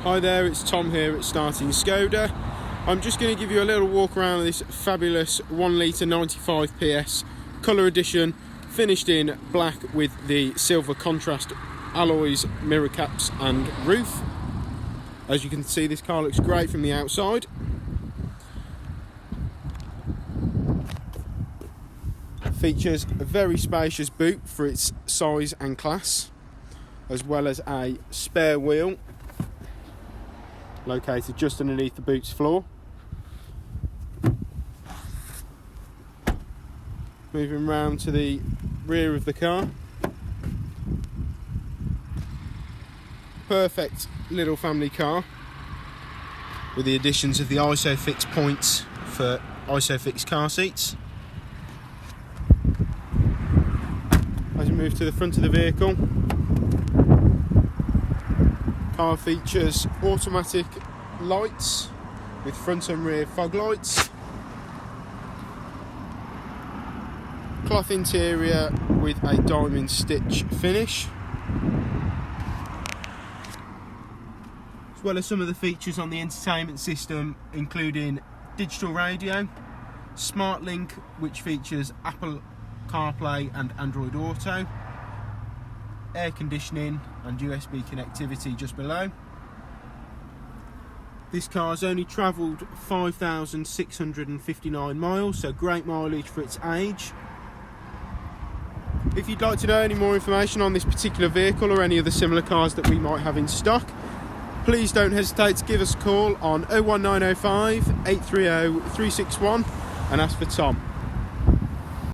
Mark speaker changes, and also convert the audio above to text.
Speaker 1: Hi there, it's Tom here at Starting Skoda. I'm just going to give you a little walk around of this fabulous 1 litre 95 PS colour edition, finished in black with the silver contrast alloys, mirror caps and roof. As you can see, this car looks great from the outside. Features a very spacious boot for its size and class, as well as a spare wheel located just underneath the boot's floor. Moving round to the rear of the car. Perfect little family car with the additions of the ISOFIX points for ISOFIX car seats. As we move to the front of the vehicle, car features automatic lights with front and rear fog lights, cloth interior with a diamond stitch finish, as well as some of the features on the entertainment system, including digital radio, SmartLink, which features Apple CarPlay and Android Auto, air conditioning and USB connectivity just below. This car's only travelled 5,659 miles, so great mileage for its age. If you'd like to know any more information on this particular vehicle or any other similar cars that we might have in stock, please don't hesitate to give us a call on 01905 830 361 and ask for Tom.